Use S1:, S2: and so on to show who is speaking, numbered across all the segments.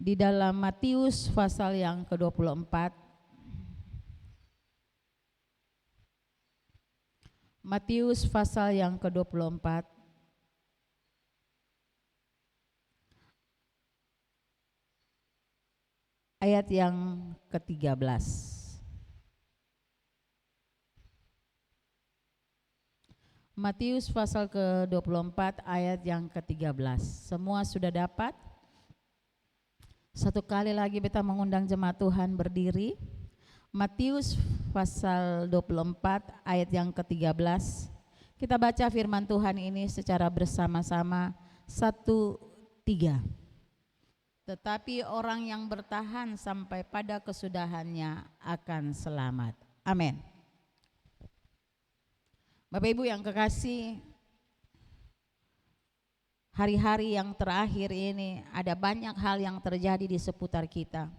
S1: di dalam Matius pasal yang ke-24. Matius pasal yang ke-24 ayat yang ke-13. Matius pasal ke-24 ayat yang ke-13. Semua sudah dapat? Satu kali lagi kita mengundang jemaat Tuhan berdiri. Matius pasal 24 ayat yang ke-13. Kita baca firman Tuhan ini secara bersama-sama. 1-3. Tetapi orang yang bertahan sampai pada kesudahannya akan selamat. Amin. Bapak Ibu yang kekasih, hari-hari yang terakhir ini ada banyak hal yang terjadi di seputar kita.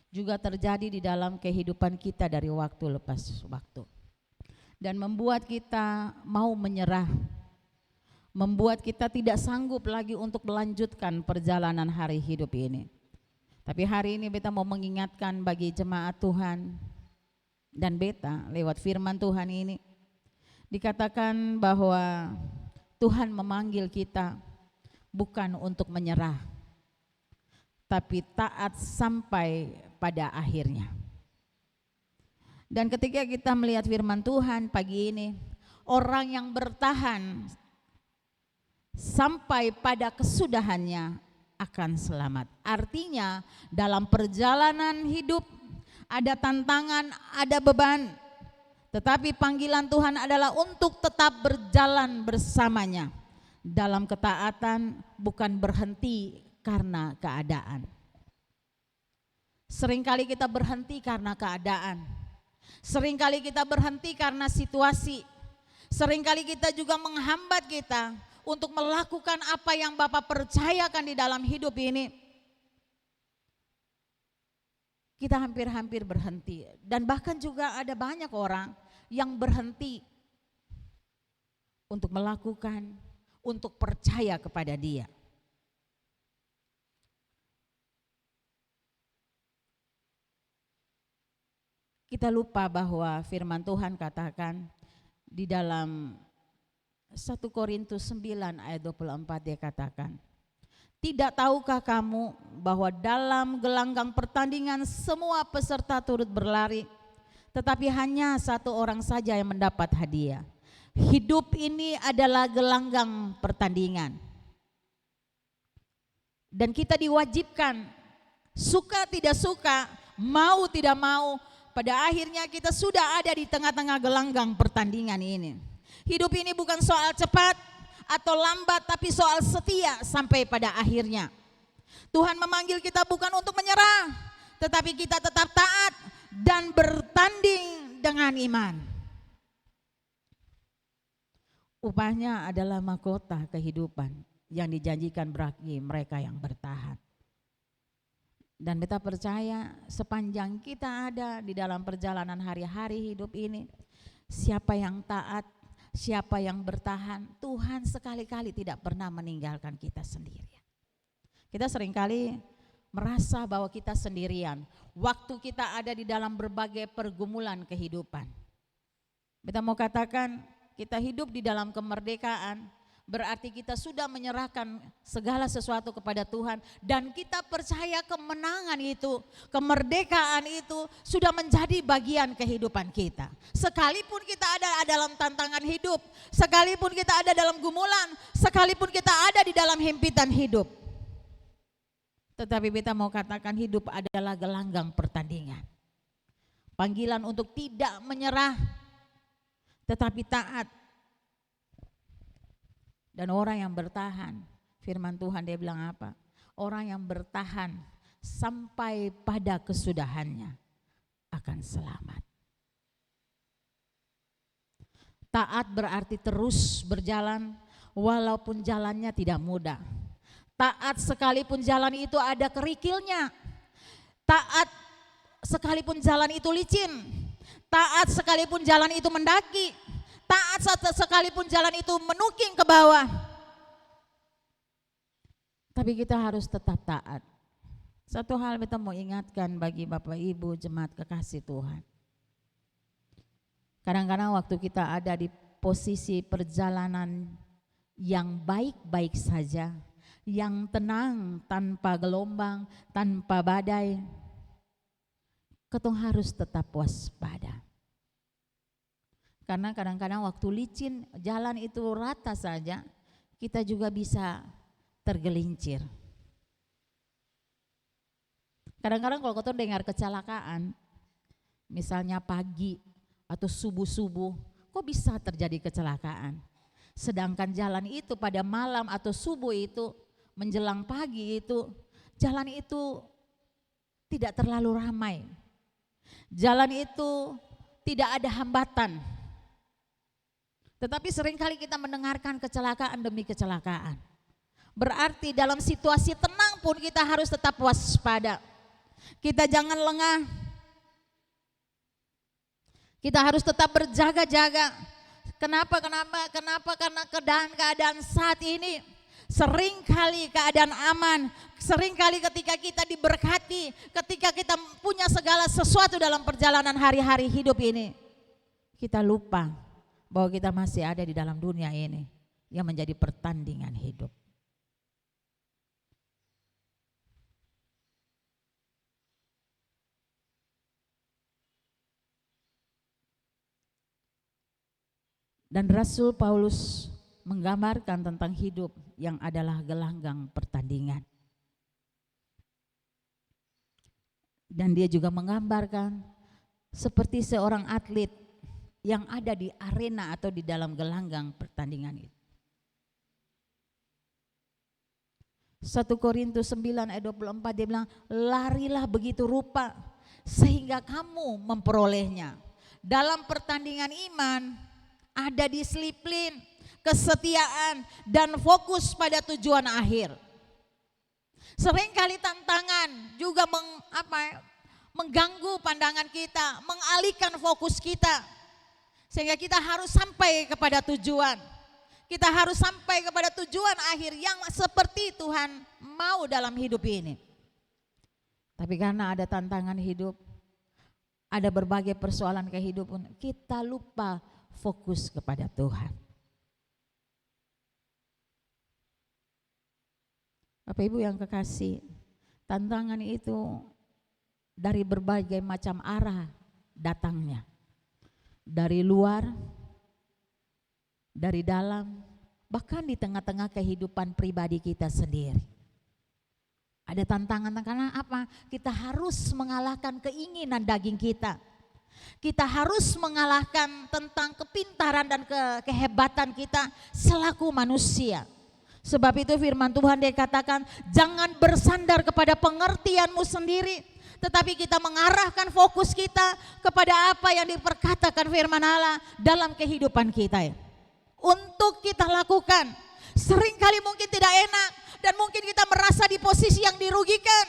S1: Juga terjadi di dalam kehidupan kita dari waktu lepas waktu. Dan membuat kita mau menyerah. Membuat kita tidak sanggup lagi untuk melanjutkan perjalanan hari hidup ini. Tapi hari ini beta mau mengingatkan bagi jemaat Tuhan dan beta lewat firman Tuhan ini. Dikatakan bahwa Tuhan memanggil kita bukan untuk menyerah, tapi taat sampai pada akhirnya. Dan ketika kita melihat firman Tuhan pagi ini, orang yang bertahan sampai pada kesudahannya akan selamat. Artinya dalam perjalanan hidup ada tantangan, ada beban, tetapi panggilan Tuhan adalah untuk tetap berjalan bersamanya dalam ketaatan, bukan berhenti karena keadaan. Seringkali kita berhenti karena keadaan. Seringkali kita berhenti karena situasi. Seringkali kita juga menghambat kita untuk melakukan apa yang Bapa percayakan di dalam hidup ini. Kita hampir-hampir berhenti. Dan bahkan juga ada banyak orang yang berhenti untuk melakukan, untuk percaya kepada Dia. Kita lupa bahwa firman Tuhan katakan di dalam 1 Korintus 9 ayat 24 dia katakan, tidak tahukah kamu bahwa dalam gelanggang pertandingan semua peserta turut berlari, tetapi hanya satu orang saja yang mendapat hadiah. Hidup ini adalah gelanggang pertandingan. Dan kita diwajibkan, suka tidak suka, mau tidak mau, pada akhirnya kita sudah ada di tengah-tengah gelanggang pertandingan ini. Hidup ini bukan soal cepat atau lambat, tapi soal setia sampai pada akhirnya. Tuhan memanggil kita bukan untuk menyerah, tetapi kita tetap taat dan bertanding dengan iman. Upahnya adalah mahkota kehidupan yang dijanjikan bagi mereka yang bertahan. Dan kita percaya sepanjang kita ada di dalam perjalanan hari-hari hidup ini, siapa yang taat, siapa yang bertahan, Tuhan sekali-kali tidak pernah meninggalkan kita sendirian. Kita seringkali merasa bahwa kita sendirian waktu kita ada di dalam berbagai pergumulan kehidupan. Kita mau katakan kita hidup di dalam kemerdekaan, berarti kita sudah menyerahkan segala sesuatu kepada Tuhan dan kita percaya kemenangan itu, kemerdekaan itu sudah menjadi bagian kehidupan kita. Sekalipun kita ada dalam tantangan hidup, sekalipun kita ada dalam gumulan, sekalipun kita ada di dalam himpitan hidup. Tetapi kita mau katakan hidup adalah gelanggang pertandingan. Panggilan untuk tidak menyerah, tetapi taat. Dan orang yang bertahan, firman Tuhan dia bilang apa? Orang yang bertahan sampai pada kesudahannya akan selamat. Taat berarti terus berjalan walaupun jalannya tidak mudah. Taat sekalipun jalan itu ada kerikilnya. Taat sekalipun jalan itu licin. Taat sekalipun jalan itu mendaki. Taat sekalipun jalan itu menukik ke bawah. Tapi kita harus tetap taat. Satu hal beta mau ingatkan bagi Bapak Ibu jemaat kekasih Tuhan. Kadang-kadang waktu kita ada di posisi perjalanan yang baik-baik saja, yang tenang tanpa gelombang, tanpa badai, ketong harus tetap waspada. Karena kadang-kadang waktu licin, jalan itu rata saja, kita juga bisa tergelincir. Kadang-kadang kalau kita dengar kecelakaan, misalnya pagi atau subuh-subuh, kok bisa terjadi kecelakaan? Sedangkan jalan itu pada malam atau subuh itu, menjelang pagi itu, jalan itu tidak terlalu ramai. Jalan itu tidak ada hambatan. Tetapi seringkali kita mendengarkan kecelakaan demi kecelakaan. Berarti dalam situasi tenang pun kita harus tetap waspada. Kita jangan lengah. Kita harus tetap berjaga-jaga. Kenapa? Karena keadaan saat ini seringkali keadaan aman, seringkali ketika kita diberkati, ketika kita punya segala sesuatu dalam perjalanan hari-hari hidup ini, kita lupa bahwa kita masih ada di dalam dunia ini yang menjadi pertandingan hidup. Dan Rasul Paulus menggambarkan tentang hidup yang adalah gelanggang pertandingan. Dan dia juga menggambarkan seperti seorang atlet yang ada di arena atau di dalam gelanggang pertandingan itu. 1 Korintus 9 ayat 24 dia bilang, larilah begitu rupa sehingga kamu memperolehnya. Dalam pertandingan iman ada disiplin, kesetiaan, dan fokus pada tujuan akhir. Seringkali tantangan juga mengganggu pandangan kita, mengalihkan fokus kita. Sehingga kita harus sampai kepada tujuan. Kita harus sampai kepada tujuan akhir yang seperti Tuhan mau dalam hidup ini. Tapi karena ada tantangan hidup, ada berbagai persoalan kehidupan, kita lupa fokus kepada Tuhan. Bapak Ibu yang kekasih, tantangan itu dari berbagai macam arah datangnya. Dari luar, dari dalam, bahkan di tengah-tengah kehidupan pribadi kita sendiri. Ada tantangan karena apa? Kita harus mengalahkan keinginan daging kita. Kita harus mengalahkan tentang kepintaran dan kehebatan kita selaku manusia. Sebab itu firman Tuhan dikatakan, jangan bersandar kepada pengertianmu sendiri, tetapi kita mengarahkan fokus kita kepada apa yang diperkatakan firman Allah dalam kehidupan kita. Untuk kita lakukan, seringkali mungkin tidak enak dan mungkin kita merasa di posisi yang dirugikan.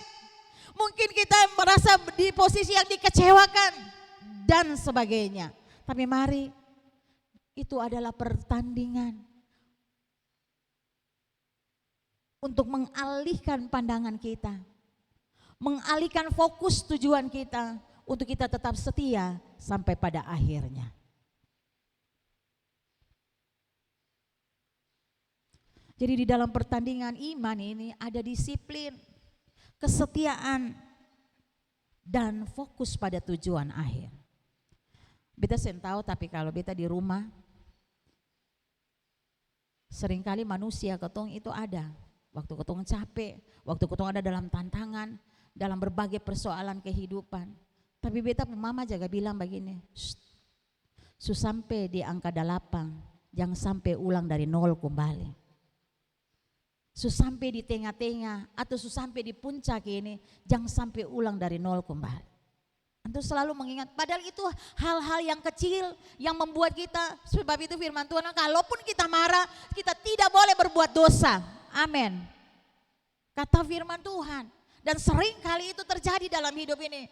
S1: Mungkin kita merasa di posisi yang dikecewakan dan sebagainya. Tapi mari, itu adalah pertandingan untuk mengalihkan pandangan kita, mengalihkan fokus tujuan kita untuk kita tetap setia sampai pada akhirnya. Jadi di dalam pertandingan iman ini ada disiplin, kesetiaan, dan fokus pada tujuan akhir. Beta sen tahu, tapi kalau beta di rumah, seringkali manusia ketong itu ada. Waktu ketong capek, waktu ketong ada dalam tantangan, dalam berbagai persoalan kehidupan. Tapi beta mama jaga bilang begini, sampai di angka 8, jangan sampai ulang dari 0 kembali. Sampai di tengah-tengah atau sampai di puncak ini, jangan sampai ulang dari 0 kembali. Untuk selalu mengingat, padahal itu hal-hal yang kecil yang membuat kita, sebab itu firman Tuhan, kalaupun kita marah, kita tidak boleh berbuat dosa. Amin. Kata firman Tuhan. Dan sering kali itu terjadi dalam hidup ini.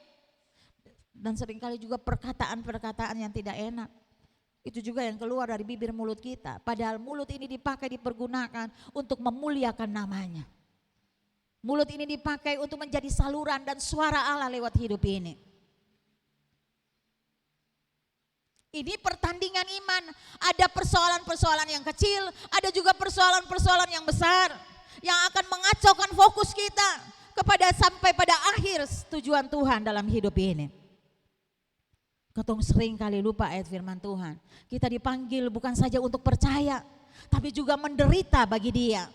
S1: Dan sering kali juga perkataan-perkataan yang tidak enak. Itu juga yang keluar dari bibir mulut kita. Padahal mulut ini dipakai, dipergunakan untuk memuliakan namanya. Mulut ini dipakai untuk menjadi saluran dan suara Allah lewat hidup ini. Ini pertandingan iman. Ada persoalan-persoalan yang kecil, ada juga persoalan-persoalan yang besar yang akan mengacaukan fokus kita kepada sampai pada akhir tujuan Tuhan dalam hidup ini. Ketong sering kali lupa ayat firman Tuhan. Kita dipanggil bukan saja untuk percaya, tapi juga menderita bagi Dia.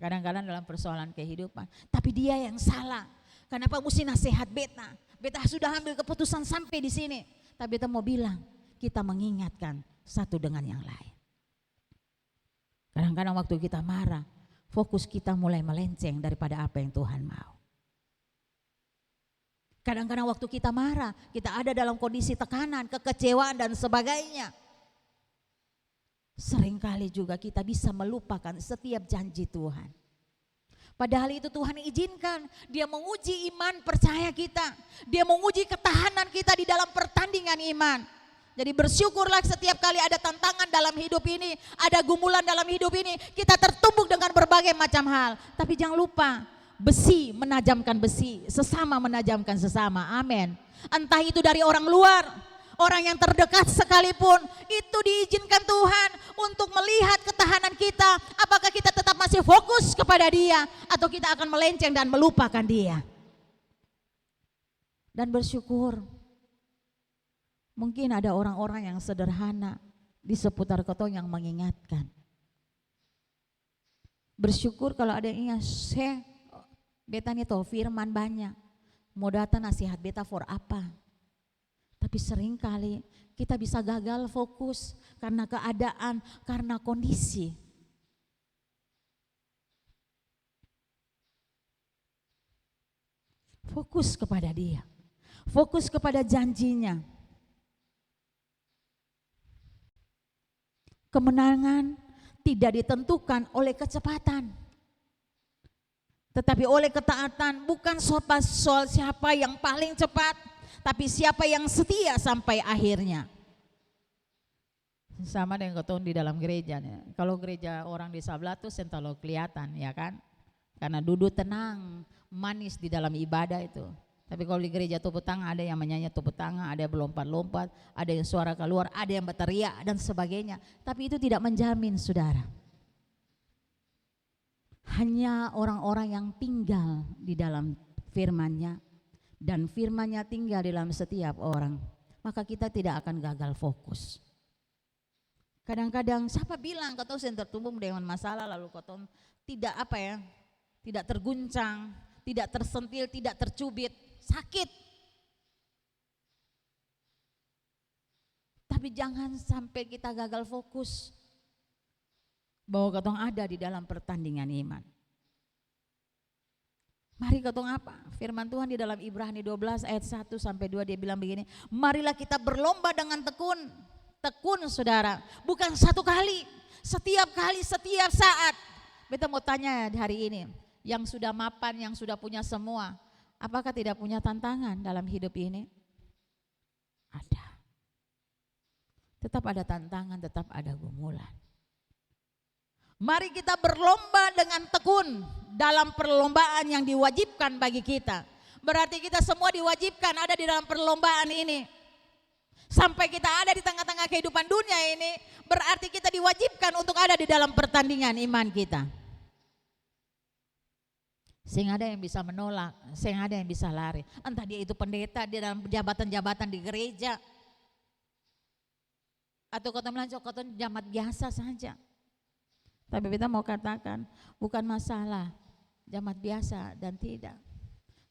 S1: Kadang-kadang dalam persoalan kehidupan, tapi dia yang salah. Kenapa mesti nasihat beta? Beta sudah ambil keputusan sampai di sini. Tapi beta mau bilang, kita mengingatkan satu dengan yang lain. Kadang-kadang waktu kita marah, fokus kita mulai melenceng daripada apa yang Tuhan mau. Kadang-kadang waktu kita marah, kita ada dalam kondisi tekanan, kekecewaan dan sebagainya. Seringkali juga kita bisa melupakan setiap janji Tuhan. Padahal itu Tuhan izinkan, Dia menguji iman percaya kita. Dia menguji ketahanan kita di dalam pertandingan iman. Jadi bersyukurlah setiap kali ada tantangan dalam hidup ini, ada gumulan dalam hidup ini, kita tertumbuk dengan berbagai macam hal. Tapi jangan lupa, besi menajamkan besi, sesama menajamkan sesama, amin. Entah itu dari orang luar, orang yang terdekat sekalipun, itu diizinkan Tuhan untuk melihat ketahanan kita. Apakah kita tetap masih fokus kepada Dia atau kita akan melenceng dan melupakan Dia. Dan bersyukur, mungkin ada orang-orang yang sederhana di seputar ketong yang mengingatkan. Bersyukur kalau ada yang ingat, beta nih tahu firman banyak, mau datang nasihat beta for apa? Tapi seringkali kita bisa gagal fokus karena keadaan, karena kondisi. Fokus kepada Dia, fokus kepada janjinya. Kemenangan tidak ditentukan oleh kecepatan, tetapi oleh ketaatan. Bukan soal siapa yang paling cepat, tapi siapa yang setia sampai akhirnya. Sama dengan ketemu di dalam gereja. Kalau gereja orang di sebelah tuh sentalo kelihatan, ya kan? Karena duduk tenang, manis di dalam ibadah itu. Tapi kalau di gereja tepuk tangan, ada yang menyanyi tepuk tangan, ada yang berlompat-lompat, ada yang suara keluar, ada yang berteriak dan sebagainya. Tapi itu tidak menjamin, saudara. Hanya orang-orang yang tinggal di dalam firman-Nya dan firman-Nya tinggal di dalam setiap orang, maka kita tidak akan gagal fokus. Kadang-kadang siapa bilang kau tertumbuk dengan masalah lalu kau tidak tidak terguncang, tidak tersentil, tidak tercubit, sakit. Tapi jangan sampai kita gagal fokus bahwa ketong ada di dalam pertandingan iman. Mari ketong apa? Firman Tuhan di dalam Ibrani 12 ayat 1 sampai 2 dia bilang begini, marilah kita berlomba dengan tekun. Tekun, saudara, bukan satu kali, setiap saat. Beta mau tanya hari ini, yang sudah mapan, yang sudah punya semua, apakah tidak punya tantangan dalam hidup ini? Ada. Tetap ada tantangan, tetap ada gumulan. Mari kita berlomba dengan tekun dalam perlombaan yang diwajibkan bagi kita. Berarti kita semua diwajibkan ada di dalam perlombaan ini. Sampai kita ada di tengah-tengah kehidupan dunia ini, berarti kita diwajibkan untuk ada di dalam pertandingan iman kita. Sehingga ada yang bisa menolak, sehingga ada yang bisa lari. Entah dia itu pendeta, dia dalam jabatan-jabatan di gereja. Atau kota melanjut, kota jamaat biasa saja. Tapi kita mau katakan, bukan masalah jamaat biasa dan tidak.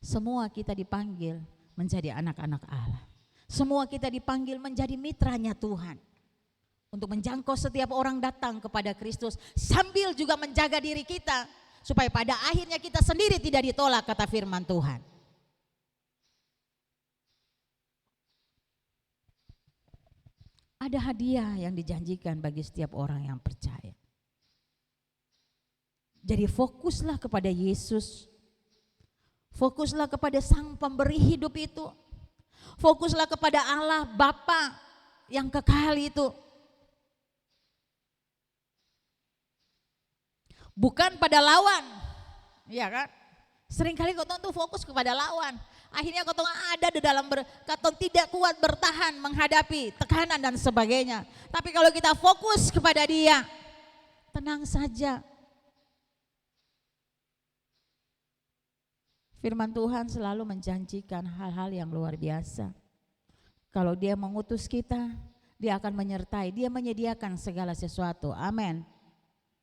S1: Semua kita dipanggil menjadi anak-anak Allah. Semua kita dipanggil menjadi mitranya Tuhan. Untuk menjangkau setiap orang datang kepada Kristus. Sambil juga menjaga diri kita. Supaya pada akhirnya kita sendiri tidak ditolak kata firman Tuhan. Ada hadiah yang dijanjikan bagi setiap orang yang percaya. Jadi fokuslah kepada Yesus. Fokuslah kepada Sang Pemberi hidup itu. Fokuslah kepada Allah Bapa yang kekal itu. Bukan pada lawan, Iya kan? Seringkali kotong tuh fokus kepada lawan. Akhirnya kotong ada di dalam kotong tidak kuat bertahan menghadapi tekanan dan sebagainya. Tapi kalau kita fokus kepada Dia, tenang saja. Firman Tuhan selalu menjanjikan hal-hal yang luar biasa. Kalau Dia mengutus kita, Dia akan menyertai, Dia menyediakan segala sesuatu. Amin.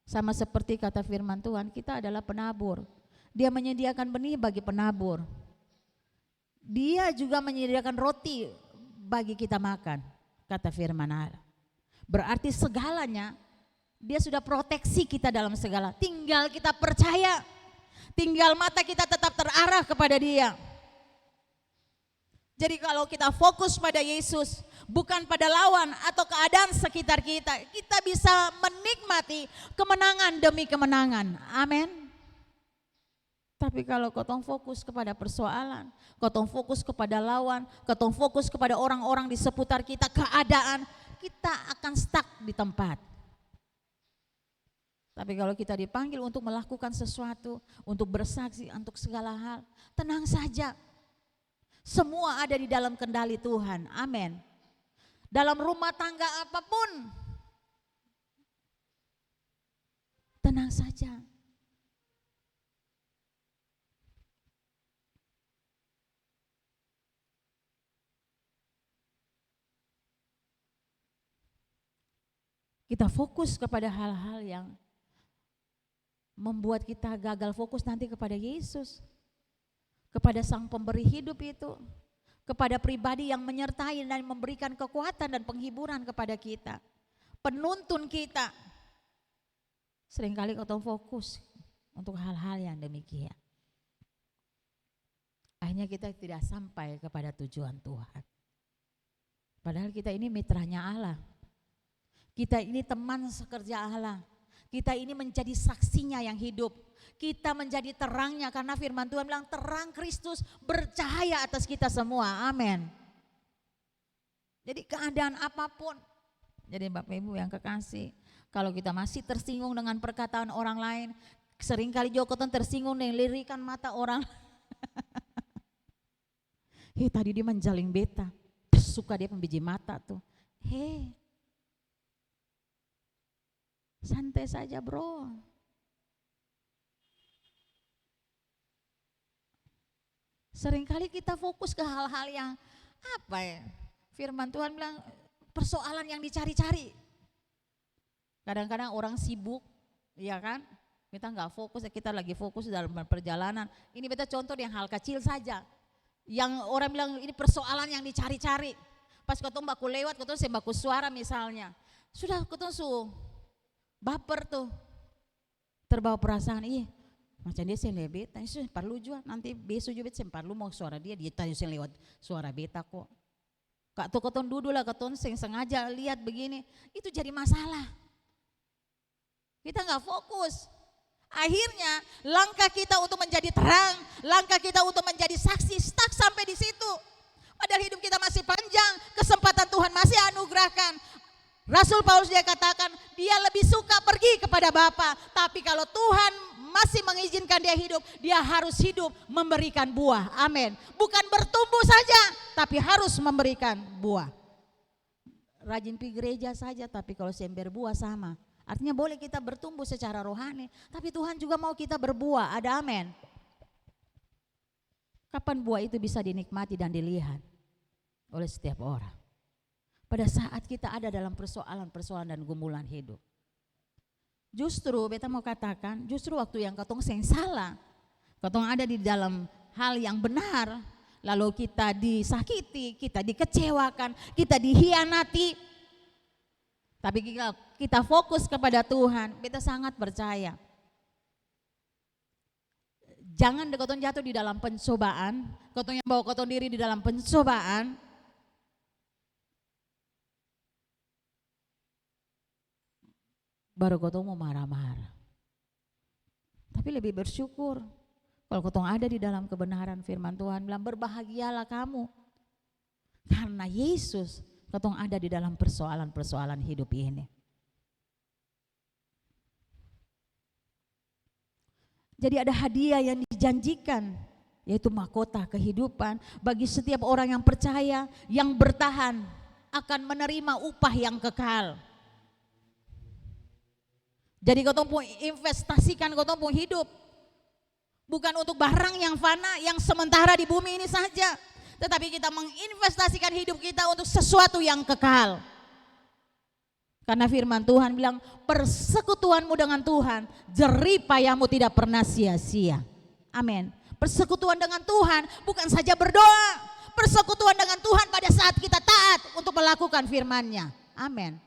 S1: Sama seperti kata firman Tuhan, kita adalah penabur. Dia menyediakan benih bagi penabur. Dia juga menyediakan roti bagi kita makan, kata firman Allah. Berarti segalanya Dia sudah proteksi kita dalam segala. Tinggal kita percaya, tinggal mata kita tetap terarah kepada Dia. Jadi kalau kita fokus pada Yesus, bukan pada lawan atau keadaan sekitar kita, kita bisa menikmati kemenangan demi kemenangan. Amin. Tapi kalau kotong fokus kepada persoalan, kotong fokus kepada lawan, kotong fokus kepada orang-orang di seputar kita, keadaan, kita akan stuck di tempat. Tapi kalau kita dipanggil untuk melakukan sesuatu, untuk bersaksi, untuk segala hal, tenang saja. Semua ada di dalam kendali Tuhan. Amin. Dalam rumah tangga apapun, tenang saja. Kita fokus kepada hal-hal yang membuat kita gagal fokus nanti kepada Yesus, kepada Sang Pemberi hidup itu, kepada pribadi yang menyertai dan memberikan kekuatan dan penghiburan kepada kita, penuntun kita. Seringkali kita fokus untuk hal-hal yang demikian. Akhirnya kita tidak sampai kepada tujuan Tuhan. Padahal kita ini mitranya Allah. Kita ini teman sekerja Allah. Kita ini menjadi saksinya yang hidup. Kita menjadi terangnya karena firman Tuhan bilang terang Kristus bercahaya atas kita semua. Amin. Jadi keadaan apapun. Jadi Bapak Ibu yang kekasih, kalau kita masih tersinggung dengan perkataan orang lain, seringkali juga kita tersinggung dengan lirikan mata orang. Tadi dia menjaling beta. Suka dia pembiji mata tuh. Santai saja bro. Seringkali kita fokus ke hal-hal yang apa ya? Firman Tuhan bilang persoalan yang dicari-cari. Kadang-kadang orang sibuk, ya kan? Kita nggak fokus, kita lagi fokus dalam perjalanan. Ini beta contoh yang hal kecil saja. Yang orang bilang ini persoalan yang dicari-cari. Pas ketemu baku lewat, ketemu sembaku suara misalnya. Sudah ketemu baper tuh, terbawa perasaan, macam dia sen beta, itu perlu juga nanti besok juga sen perlu mau suara dia tanya sen lewat suara beta kok. Kak tuh keton duduk lah keton sengaja lihat begini, itu jadi masalah. Kita nggak fokus. Akhirnya langkah kita untuk menjadi terang, langkah kita untuk menjadi saksi stuck sampai di situ. Padahal hidup kita masih panjang, kesempatan Tuhan masih anugerahkan. Rasul Paulus dia katakan dia lebih suka pergi kepada Bapa, tapi kalau Tuhan masih mengizinkan dia hidup, dia harus hidup memberikan buah. Amin. Bukan bertumbuh saja, tapi harus memberikan buah. Rajin pergi gereja saja, tapi kalau sember buah sama. Artinya boleh kita bertumbuh secara rohani, tapi Tuhan juga mau kita berbuah. Ada amin. Kapan buah itu bisa dinikmati dan dilihat oleh setiap orang? Pada saat kita ada dalam persoalan-persoalan dan gumulan hidup. Justru beta mau katakan, justru waktu yang katong salah, katong ada di dalam hal yang benar, lalu kita disakiti, kita dikecewakan, kita dihianati. Tapi kita fokus kepada Tuhan, beta sangat percaya. Jangan katong jatuh di dalam pencobaan, katong yang bawa katong diri di dalam pencobaan, baru kotong mau marah-marah. Tapi lebih bersyukur kalau kotong ada di dalam kebenaran firman Tuhan bilang berbahagialah kamu. Karena Yesus kotong ada di dalam persoalan-persoalan hidup ini. Jadi ada hadiah yang dijanjikan, yaitu mahkota kehidupan bagi setiap orang yang percaya, yang bertahan akan menerima upah yang kekal. Jadi kau pun investasikan kau pun hidup, bukan untuk barang yang fana, yang sementara di bumi ini saja, tetapi kita menginvestasikan hidup kita untuk sesuatu yang kekal. Karena firman Tuhan bilang, persekutuanmu dengan Tuhan, jerih payahmu tidak pernah sia-sia. Amin. Persekutuan dengan Tuhan bukan saja berdoa, persekutuan dengan Tuhan pada saat kita taat untuk melakukan firman-Nya. Amin.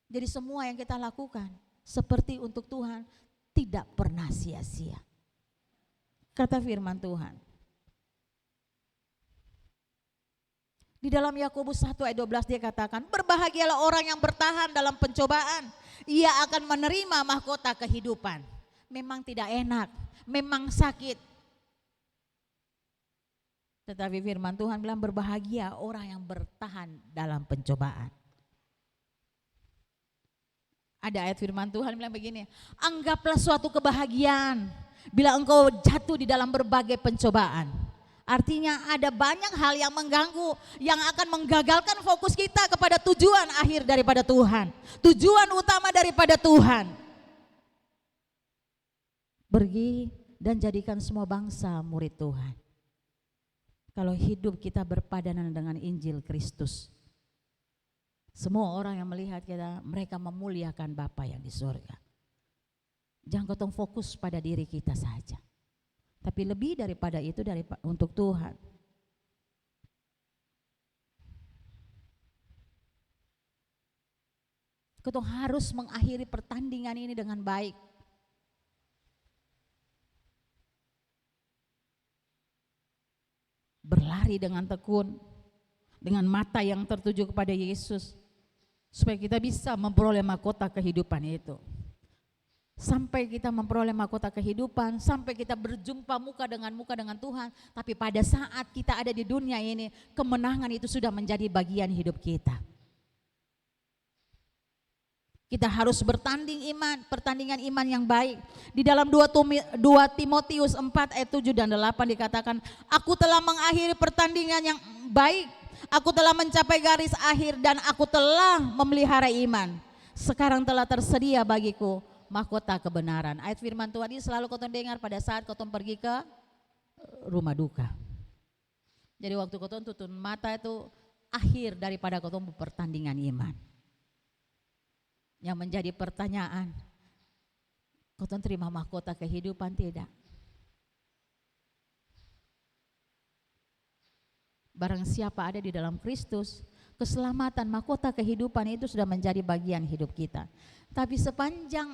S1: Jadi semua yang kita lakukan seperti untuk Tuhan tidak pernah sia-sia. Kata firman Tuhan. Di dalam Yakobus 1 ayat 12 dia katakan, berbahagialah orang yang bertahan dalam pencobaan, ia akan menerima mahkota kehidupan. Memang tidak enak, memang sakit. Tetapi firman Tuhan bilang berbahagia orang yang bertahan dalam pencobaan. Ada ayat firman Tuhan bilang begini, anggaplah suatu kebahagiaan bila engkau jatuh di dalam berbagai pencobaan. Artinya ada banyak hal yang mengganggu, yang akan menggagalkan fokus kita kepada tujuan akhir daripada Tuhan, tujuan utama daripada Tuhan. Pergi dan jadikan semua bangsa murid Tuhan. Kalau hidup kita berpadanan dengan Injil Kristus, semua orang yang melihat kita, mereka memuliakan Bapa yang di surga. Jangan kau fokus pada diri kita saja, tapi lebih daripada itu untuk Tuhan. Kau harus mengakhiri pertandingan ini dengan baik. Berlari dengan tekun, dengan mata yang tertuju kepada Yesus, supaya kita bisa memperoleh mahkota kehidupan itu. Sampai kita memperoleh mahkota kehidupan, sampai kita berjumpa muka dengan Tuhan. Tapi pada saat kita ada di dunia ini, kemenangan itu sudah menjadi bagian hidup kita. Kita harus bertanding iman, pertandingan iman yang baik. Di dalam 2 Timotius 4 ayat 7 dan 8 dikatakan, aku telah mengakhiri pertandingan yang baik, aku telah mencapai garis akhir, dan aku telah memelihara iman. Sekarang telah tersedia bagiku mahkota kebenaran. Ayat firman Tuhan ini selalu kau dengar pada saat kau pergi ke rumah duka. Jadi waktu kau tutup mata itu akhir daripada kau pertandingan iman. Yang menjadi pertanyaan, kau terima mahkota kehidupan tidak? Barang siapa ada di dalam Kristus, keselamatan, mahkota kehidupan itu sudah menjadi bagian hidup kita. Tapi sepanjang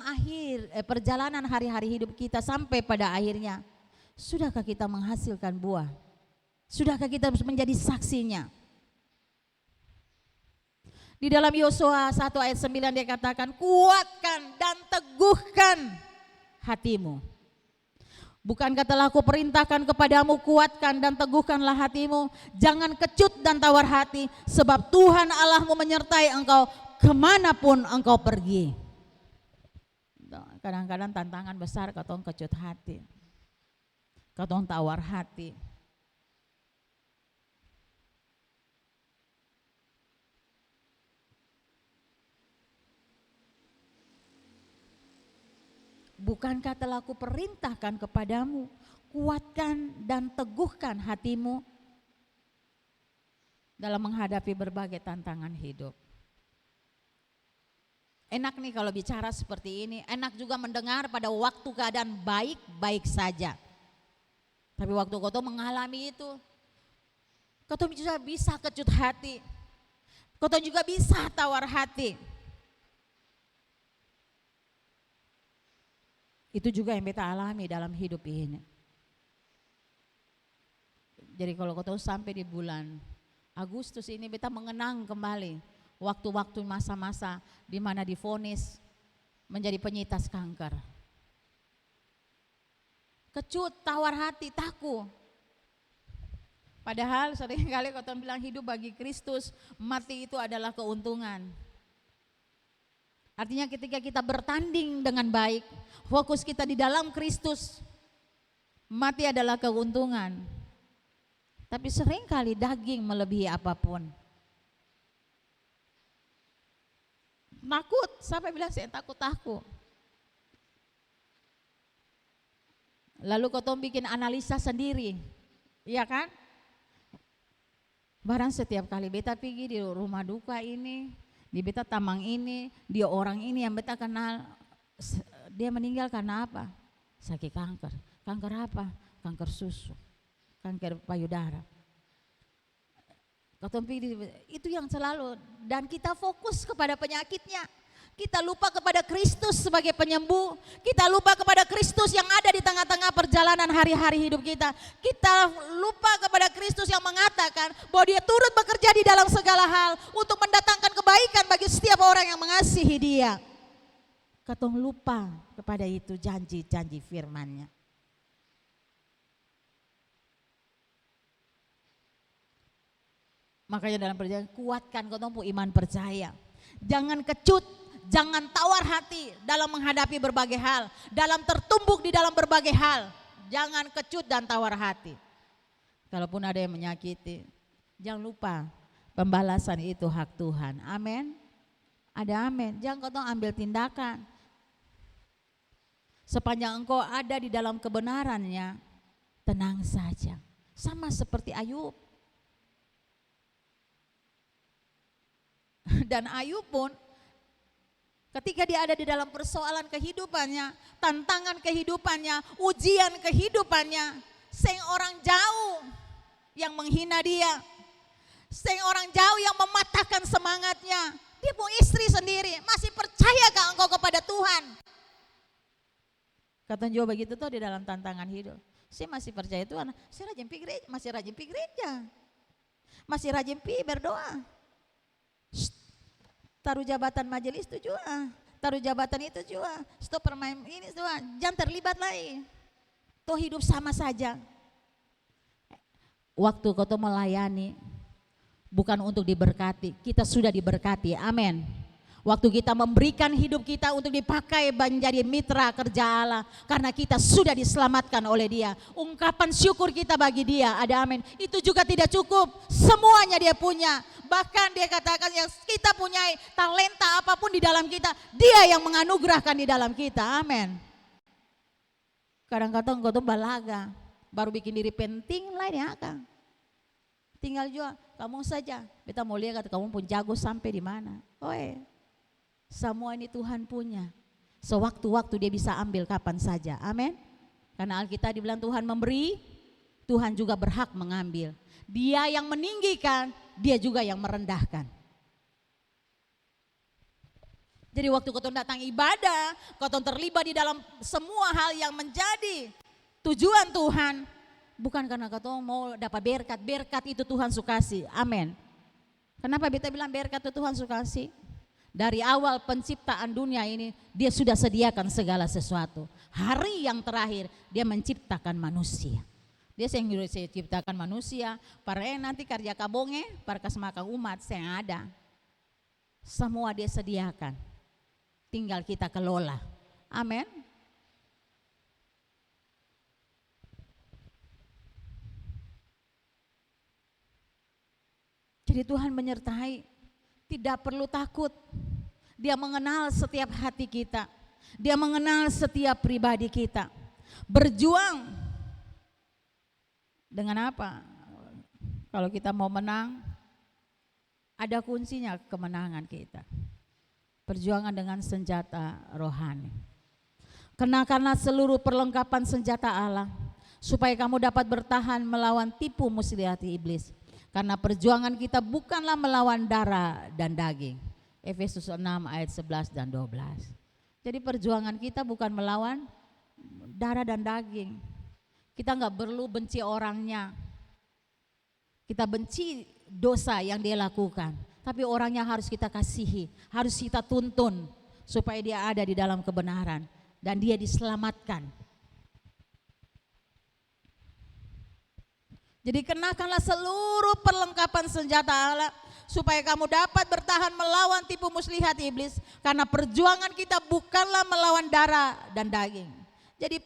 S1: perjalanan hari-hari hidup kita sampai pada akhirnya, sudahkah kita menghasilkan buah? Sudahkah kita menjadi saksinya? Di dalam Yosua 1 ayat 9 dia katakan, kuatkan dan teguhkan hatimu. Bukankah telah aku perintahkan kepadamu, kuatkan dan teguhkanlah hatimu, jangan kecut dan tawar hati, sebab Tuhan Allahmu menyertai engkau kemanapun engkau pergi. Kadang-kadang tantangan besar kau kecut hati, kau tawar hati. Bukankah telah aku perintahkan kepadamu, kuatkan dan teguhkan hatimu dalam menghadapi berbagai tantangan hidup. Enak nih kalau bicara seperti ini, enak juga mendengar pada waktu keadaan baik-baik saja. Tapi waktu kau mengalami itu, kau juga bisa kecut hati, kau juga bisa tawar hati. Itu juga yang beta alami dalam hidup ini. Jadi kalau kau tahu sampai di bulan Agustus ini beta mengenang kembali waktu-waktu masa-masa di mana divonis menjadi penyintas kanker. Kecut, tawar hati, takut. Padahal seringkali kau bilang hidup bagi Kristus, mati itu adalah keuntungan. Artinya ketika kita bertanding dengan baik, fokus kita di dalam Kristus, mati adalah keuntungan. Tapi seringkali daging melebihi apapun. Takut, siapa bilang saya takut? Lalu kau bikin analisa sendiri, iya kan? Barang setiap kali beta pergi di rumah duka ini, di beta tamang ini, dia orang ini yang beta kenal, dia meninggal karena apa? Sakit kanker. Kanker apa? Kanker susu, kanker payudara. Itu yang selalu, dan kita fokus kepada penyakitnya. Kita lupa kepada Kristus sebagai penyembuh. Kita lupa kepada Kristus yang ada di tengah-tengah perjalanan hari-hari hidup kita. Kita lupa kepada Kristus yang mengatakan bahwa dia turut bekerja di dalam segala hal untuk mendatangkan kebaikan bagi setiap orang yang mengasihi dia. Katong lupa kepada itu janji-janji firman-Nya. Makanya dalam perjalanan kuatkan katong pu iman percaya. Jangan kecut, jangan tawar hati dalam menghadapi berbagai hal, dalam tertumbuk di dalam berbagai hal. Jangan kecut dan tawar hati. Kalaupun ada yang menyakiti, jangan lupa pembalasan itu hak Tuhan. Amin. Ada amin. Jangan kau ambil tindakan. Sepanjang engkau ada di dalam kebenarannya, tenang saja. Sama seperti Ayub. Dan Ayub pun ketika dia ada di dalam persoalan kehidupannya, tantangan kehidupannya, ujian kehidupannya, seng orang jauh yang menghina dia, seng orang jauh yang mematahkan semangatnya. Dia punya istri sendiri, masih percayakah engkau kepada Tuhan? Kata Job begitu tuh di dalam tantangan hidup. Saya masih percaya Tuhan, saya rajin pergi gereja, masih rajin pergi gereja, masih rajin pergi berdoa. Taruh jabatan majelis itu juga, taruh jabatan itu juga, stop permain ini juga, jangan terlibat lagi. Toh hidup sama saja. Waktu kau tuh melayani bukan untuk diberkati, kita sudah diberkati, amin. Waktu kita memberikan hidup kita untuk dipakai menjadi mitra kerja Allah, karena kita sudah diselamatkan oleh Dia. Ungkapan syukur kita bagi Dia, ada amin. Itu juga tidak cukup, semuanya Dia punya. Bahkan Dia katakan yang kita punya talenta apapun di dalam kita, Dia yang menganugerahkan di dalam kita, amin. Kadang-kadang kau tuh balaga, baru bikin diri penting lain ya kan. Tinggal juga kamu saja, kita mau lihat kamu pun jago sampai di mana. Semua ini Tuhan punya. Sewaktu-waktu Dia bisa ambil kapan saja. Amin. Karena Alkitab dibilang Tuhan memberi, Tuhan juga berhak mengambil. Dia yang meninggikan, Dia juga yang merendahkan. Jadi waktu kau datang ibadah, kau terlibat di dalam semua hal yang menjadi tujuan Tuhan, bukan karena kau mau dapat berkat. Berkat itu Tuhan sukasi. Amin. Kenapa beta bilang berkat itu Tuhan sukasi? Dari awal penciptaan dunia ini Dia sudah sediakan segala sesuatu. Hari yang terakhir Dia menciptakan manusia. Dia yang ciptakan manusia, para nanti karya kabonge, para kasmakan umat yang ada. Semua Dia sediakan. Tinggal kita kelola. Amin. Jadi Tuhan menyertai. Tidak perlu takut. Dia mengenal setiap hati kita. Dia mengenal setiap pribadi kita. Berjuang dengan apa? Kalau kita mau menang, ada kuncinya kemenangan kita. Perjuangan dengan senjata rohani. Kenakanlah seluruh perlengkapan senjata Allah, supaya kamu dapat bertahan melawan tipu muslihat iblis. Karena perjuangan kita bukanlah melawan darah dan daging. Efesus 6 ayat 11 dan 12. Jadi perjuangan kita bukan melawan darah dan daging. Kita enggak perlu benci orangnya. Kita benci dosa yang dia lakukan. Tapi orangnya harus kita kasihi, harus kita tuntun supaya dia ada di dalam kebenaran dan dia diselamatkan. Jadi kenakanlah seluruh perlengkapan senjata Allah supaya kamu dapat bertahan melawan tipu muslihat iblis, karena perjuangan kita bukanlah melawan darah dan daging. Jadi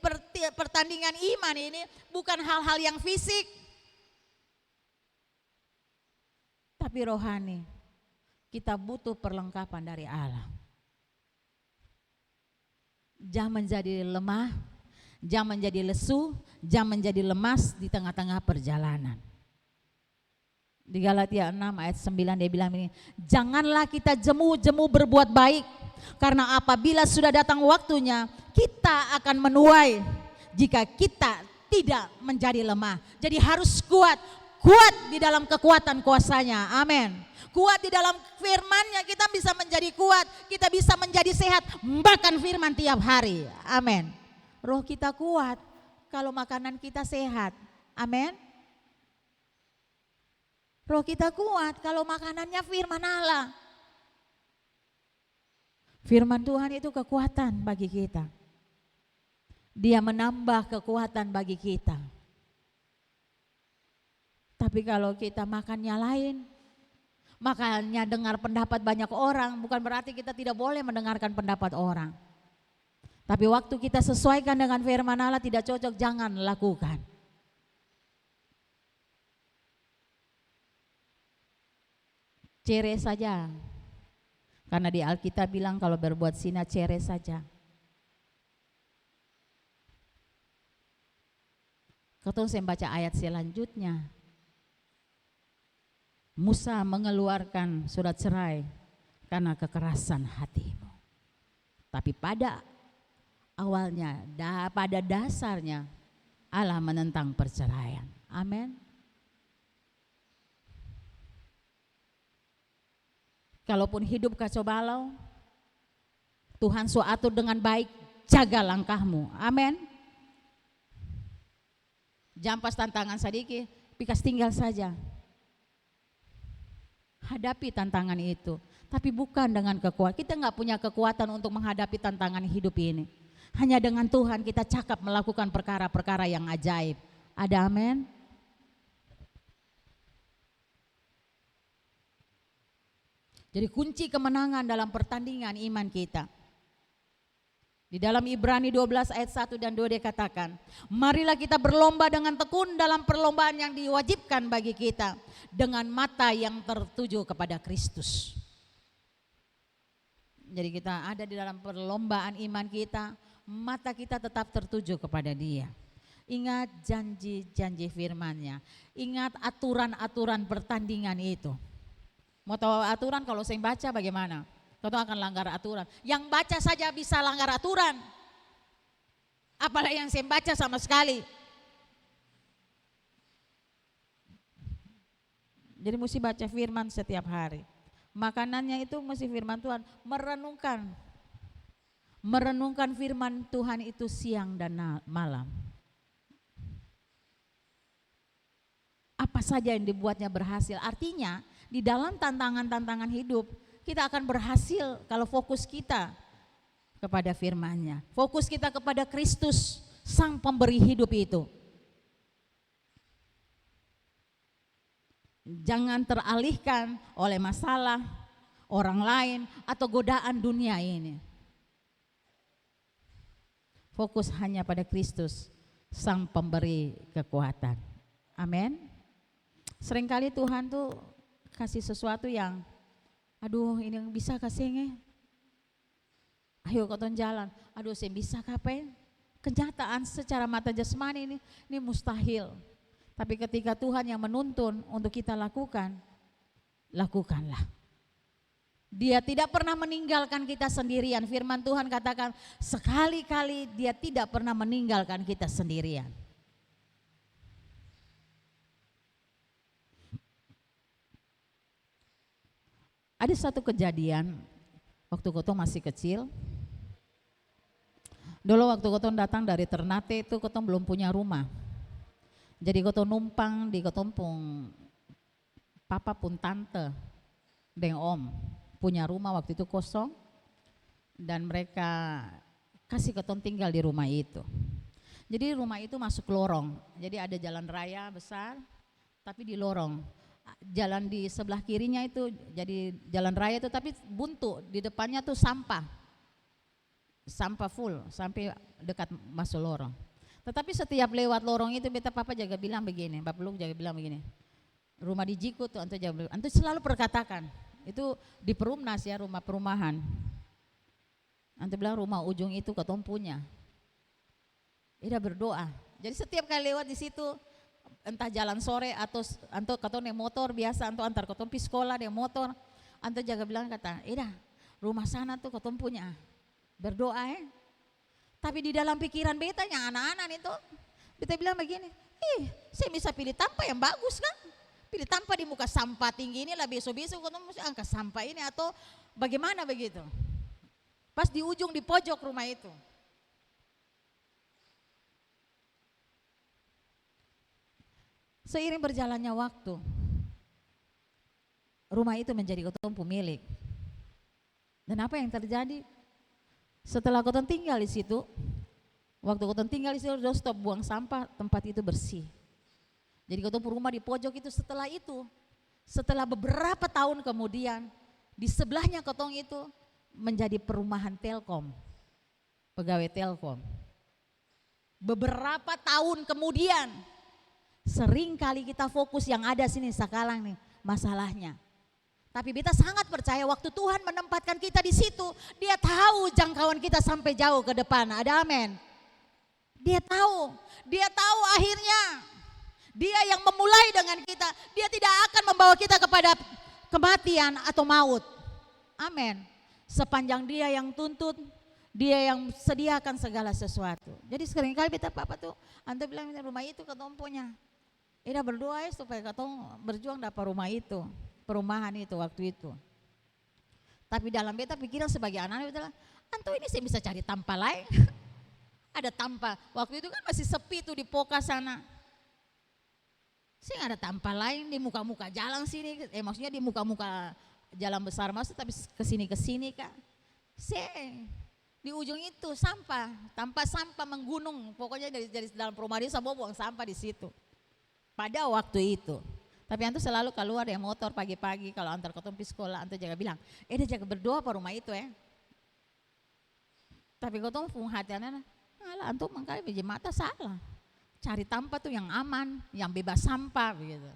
S1: pertandingan iman ini bukan hal-hal yang fisik, tapi rohani. Kita butuh perlengkapan dari Allah. Jangan menjadi lemah, jangan menjadi lesu, jangan menjadi lemas di tengah-tengah perjalanan. Di Galatia 6 ayat 9 dia bilang ini, janganlah kita jemu-jemu berbuat baik, karena apabila sudah datang waktunya kita akan menuai jika kita tidak menjadi lemah. Jadi harus kuat di dalam kekuatan kuasanya, amin. Kuat di dalam firman-Nya, kita bisa menjadi kuat, kita bisa menjadi sehat, makan firman tiap hari, amin. Roh kita kuat kalau makanan kita sehat, amin. Roh kita kuat kalau makanannya firman Allah. Firman Tuhan itu kekuatan bagi kita. Dia menambah kekuatan bagi kita. Tapi kalau kita makannya lain, makanya dengar pendapat banyak orang, bukan berarti kita tidak boleh mendengarkan pendapat orang. Tapi waktu kita sesuaikan dengan firman Allah tidak cocok, jangan lakukan. Cere saja, karena di Alkitab bilang kalau berbuat zina cere saja. Kalau saya baca ayat selanjutnya, Musa mengeluarkan surat cerai karena kekerasan hatimu. Tapi pada awalnya, pada dasarnya Allah menentang perceraian. Amin. Kalaupun hidup kacau balau, Tuhan atur dengan baik, jaga langkahmu. Amin. Jampas tantangan sedikit, pikas tinggal saja. Hadapi tantangan itu, tapi bukan dengan kekuatan. Kita nggak punya kekuatan untuk menghadapi tantangan hidup ini. Hanya dengan Tuhan kita cakap melakukan perkara-perkara yang ajaib. Ada amin? Jadi kunci kemenangan dalam pertandingan iman kita. Di dalam Ibrani 12 ayat 1 dan 2 dikatakan, marilah kita berlomba dengan tekun dalam perlombaan yang diwajibkan bagi kita, dengan mata yang tertuju kepada Kristus. Jadi kita ada di dalam perlombaan iman kita, mata kita tetap tertuju kepada Dia. Ingat janji-janji firman-Nya, ingat aturan-aturan pertandingan itu. Mau tahu aturan, kalau saya baca bagaimana? Kau akan langgar aturan. Yang baca saja bisa langgar aturan, apalagi yang saya baca sama sekali. Jadi mesti baca firman setiap hari. Makanannya itu mesti firman Tuhan. Merenungkan firman Tuhan itu siang dan malam. Apa saja yang dibuatnya berhasil. Artinya di dalam tantangan-tantangan hidup kita akan berhasil kalau fokus kita kepada firman-Nya. Fokus kita kepada Kristus, Sang Pemberi hidup itu. Jangan teralihkan oleh masalah, orang lain, atau godaan dunia ini. Fokus hanya pada Kristus, Sang Pemberi kekuatan. Amin. Seringkali Tuhan tuh kasih sesuatu yang aduh ini yang bisa kasihnya. Ayo koton jalan. Aduh saya bisa kapan? Kenyataan secara mata jasmani ini mustahil. Tapi ketika Tuhan yang menuntun untuk kita lakukan, lakukanlah. Dia tidak pernah meninggalkan kita sendirian. Firman Tuhan katakan sekali-kali Dia tidak pernah meninggalkan kita sendirian. Ada satu kejadian waktu Kotong masih kecil. Dulu waktu Kotong datang dari Ternate itu Kotong belum punya rumah. Jadi Kotong numpang di Kotong pun papa pun tante dan om punya rumah waktu itu kosong, dan mereka kasih Kotong tinggal di rumah itu. Jadi rumah itu masuk lorong. Jadi ada jalan raya besar, tapi di lorong. Jalan di sebelah kirinya itu jadi jalan raya itu, tapi buntu, di depannya tuh sampah full sampai dekat masuk lorong. Tetapi setiap lewat lorong itu beta papa jaga bilang begini, Bapak Lu jaga bilang begini, rumah di Jiko tuh antu selalu perkatakan, itu di Perumnas ya, rumah perumahan. Antu bilang rumah ujung itu katong punya. Ida berdoa. Jadi setiap kali lewat di situ, entah jalan sore atau antu katong naik motor biasa, antu antar katong pi sekolah naik motor, antu jaga bilang kata, Ida rumah sana tuh katong punya. Berdoa Tapi di dalam pikiran beta yang anak-anak itu, beta bilang begini, saya bisa pilih tanpa yang bagus kan? Pilih tanpa di muka sampah tinggi ini lah, besok-besok katong mesti angkat sampah ini atau bagaimana begitu. Pas di ujung di pojok rumah itu. Seiring berjalannya waktu, rumah itu menjadi katong pemilik. Dan apa yang terjadi? Setelah katong tinggal di situ, waktu katong tinggal di situ udah stop buang sampah, tempat itu bersih. Jadi katong rumah di pojok itu, setelah beberapa tahun kemudian, di sebelahnya katong itu menjadi perumahan Telkom, pegawai Telkom. Beberapa tahun kemudian, sering kali kita fokus yang ada sini sekarang nih masalahnya. Tapi beta sangat percaya waktu Tuhan menempatkan kita di situ, Dia tahu jangkauan kita sampai jauh ke depan. Ada amin. Dia tahu akhirnya. Dia yang memulai dengan kita, Dia tidak akan membawa kita kepada kematian atau maut. Amin. Sepanjang Dia yang tuntut, Dia yang sediakan segala sesuatu. Jadi seringkali beta papa tuh, antum bilang rumah itu katong punya. Ida berdoa supaya katong berjuang dapat rumah itu. Perumahan itu waktu itu. Tapi dalam beta pikiran sebagai anak beta, anto ini saya bisa cari tanpa lain. Ada tanpa. Waktu itu kan masih sepi tuh di Poka sana. Saya ada tanpa lain di muka-muka jalan sini. Maksudnya di muka-muka jalan besar maksud, tapi kesini kak. Saya di ujung itu sampah, tanpa sampah menggunung. Pokoknya dari dalam perumahan itu semua buang sampah di situ. Pada waktu itu. Tapi antu selalu keluar ya motor pagi-pagi kalau antar katong pi sekolah, antu jaga bilang, dia jaga berdoa pada rumah itu Tapi katong pung hati anak, alah antu mangkali biji mata salah. Cari tempat tuh yang aman, yang bebas sampah begitu.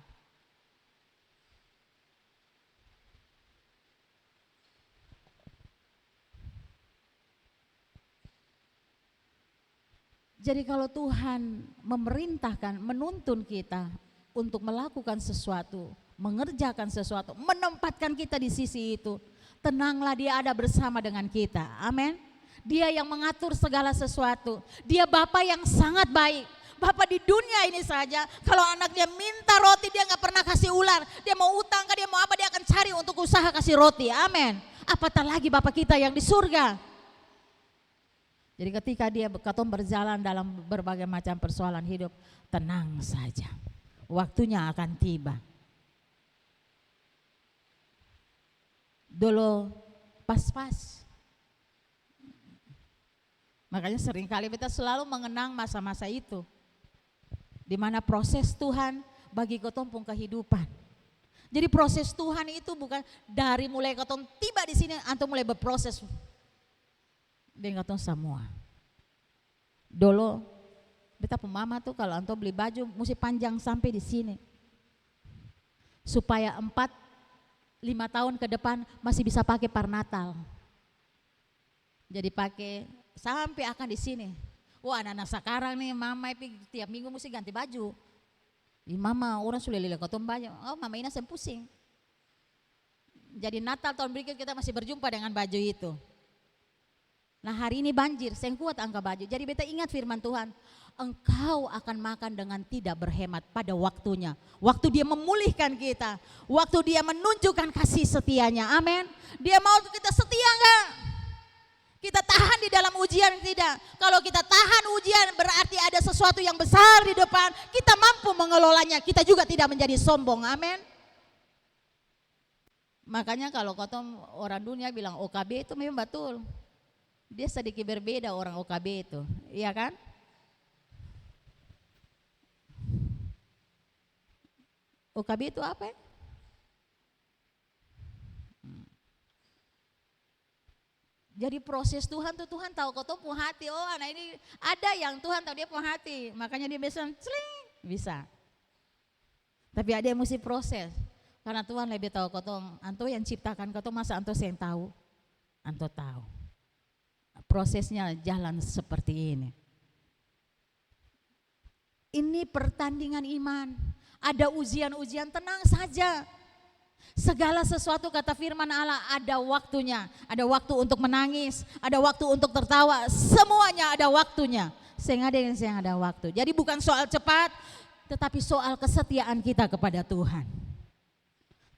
S1: Jadi kalau Tuhan memerintahkan, menuntun kita untuk melakukan sesuatu, mengerjakan sesuatu, menempatkan kita di sisi itu, tenanglah Dia ada bersama dengan kita. Amin. Dia yang mengatur segala sesuatu. Dia Bapa yang sangat baik. Bapa di dunia ini saja, kalau anaknya minta roti Dia nggak pernah kasih ular. Dia mau utang ke dia mau apa, Dia akan cari untuk usaha kasih roti. Amin. Apatah lagi Bapa kita yang di surga. Jadi ketika Dia katong berjalan dalam berbagai macam persoalan hidup, tenang saja. Waktunya akan tiba. Dulu pas-pas. Makanya seringkali kita selalu mengenang masa-masa itu. Di mana proses Tuhan bagi katong pun kehidupan. Jadi proses Tuhan itu bukan dari mulai katong tiba di sini atau mulai berproses dengan katong semua. Dulu beta pemama tuh kalau anto beli baju mesti panjang sampai di sini. Supaya 4-5 tahun ke depan masih bisa pakai parnatal. Jadi pakai sampai akan di sini. Wah anak-anak sekarang nih mama tiap minggu mesti ganti baju. Di mama orang sudah lihat kotong baju. Oh mama ini saya pusing. Jadi Natal tahun berikut kita masih berjumpa dengan baju itu. Nah hari ini banjir, saya kuat angka baju. Jadi beta ingat firman Tuhan, engkau akan makan dengan tidak berhemat pada waktunya. Waktu Dia memulihkan kita, waktu Dia menunjukkan kasih setianya, amin. Dia mau kita setia enggak? Kita tahan di dalam ujian tidak? Kalau kita tahan ujian berarti ada sesuatu yang besar di depan, kita mampu mengelolanya, kita juga tidak menjadi sombong, amin. Makanya kalau orang dunia bilang OKB itu memang betul. Dia sedikit berbeda orang OKB itu, iya kan? OKB itu apa ya? Jadi proses Tuhan tuh, Tuhan tahu kau tuh punya hati. Oh anak ini ada yang Tuhan tahu dia punya hati, makanya dia bisa bisa. Tapi ada yang mesti proses, karena Tuhan lebih tahu kau tuh, anto yang ciptakan kau tuh, masa anto yang tahu, anto tahu. Prosesnya jalan seperti ini. Ini pertandingan iman. Ada ujian-ujian, tenang saja. Segala sesuatu kata firman Allah ada waktunya. Ada waktu untuk menangis, ada waktu untuk tertawa, semuanya ada waktunya. Sehingga ada waktu. Jadi bukan soal cepat, tetapi soal kesetiaan kita kepada Tuhan.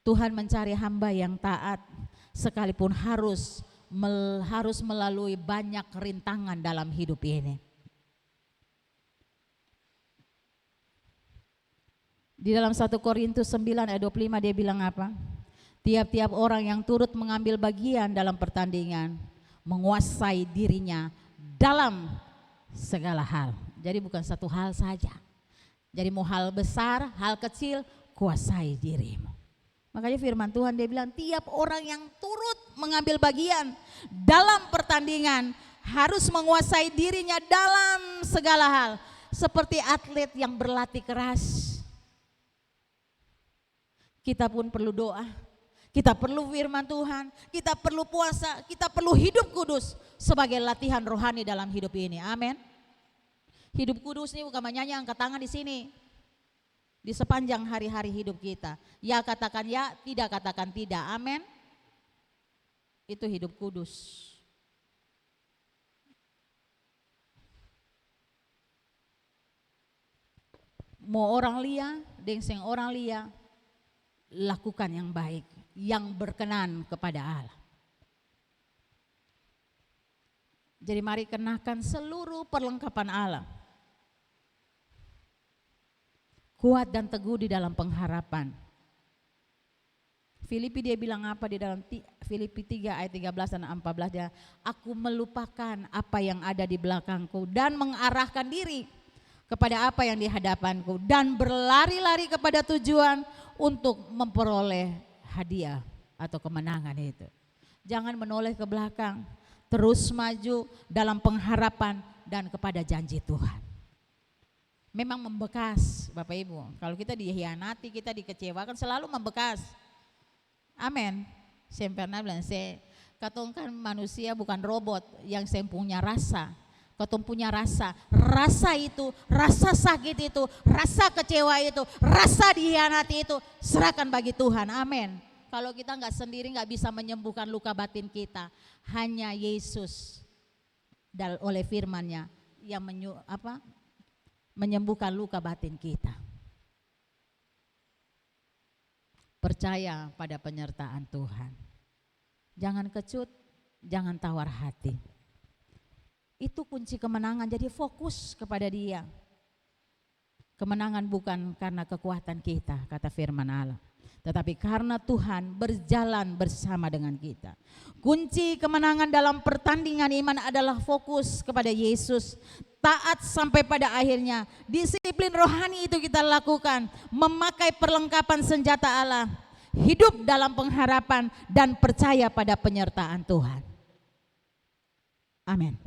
S1: Tuhan mencari hamba yang taat, sekalipun harus melalui banyak rintangan dalam hidup ini. Di dalam 1 Korintus 9 ayat 25 dia bilang apa? Tiap-tiap orang yang turut mengambil bagian dalam pertandingan menguasai dirinya dalam segala hal. Jadi bukan satu hal saja. Jadi mau hal besar, hal kecil, kuasai dirimu. Makanya firman Tuhan dia bilang tiap orang yang turut mengambil bagian dalam pertandingan harus menguasai dirinya dalam segala hal. Seperti atlet yang berlatih keras. Kita pun perlu doa, kita perlu firman Tuhan, kita perlu puasa, kita perlu hidup kudus sebagai latihan rohani dalam hidup ini. Amin. Hidup kudus ini bukan menyanyi angkat tangan di sini. Di sepanjang hari-hari hidup kita. Ya katakan ya, tidak katakan tidak. Amin. Itu hidup kudus. Mau orang lia, dengseng orang lia, lakukan yang baik, yang berkenan kepada Allah. Jadi mari kenakan seluruh perlengkapan Allah. Kuat dan teguh di dalam pengharapan. Filipi dia bilang apa di dalam Filipi 3 ayat 13 dan 14 dia, aku melupakan apa yang ada di belakangku dan mengarahkan diri kepada apa yang di hadapanku dan berlari-lari kepada tujuan untuk memperoleh hadiah atau kemenangan itu. Jangan menoleh ke belakang, terus maju dalam pengharapan dan kepada janji Tuhan. Memang membekas Bapak Ibu, kalau kita dihianati, kita dikecewakan selalu membekas. Amin. Saya pernah bilang, saya katongkan manusia bukan robot yang saya punya rasa. Katong punya rasa, rasa itu, rasa sakit itu, rasa kecewa itu, rasa dihianati itu, serahkan bagi Tuhan. Amin. Kalau kita nggak sendiri nggak bisa menyembuhkan luka batin kita, hanya Yesus oleh firman-Nya yang menyembuhkan luka batin kita. Percaya pada penyertaan Tuhan. Jangan kecut, jangan tawar hati. Itu kunci kemenangan, jadi fokus kepada Dia. Kemenangan bukan karena kekuatan kita, kata firman Allah, tetapi karena Tuhan berjalan bersama dengan kita. Kunci kemenangan dalam pertandingan iman adalah fokus kepada Yesus, taat sampai pada akhirnya. Disiplin rohani itu kita lakukan, memakai perlengkapan senjata Allah, hidup dalam pengharapan dan percaya pada penyertaan Tuhan. Amin.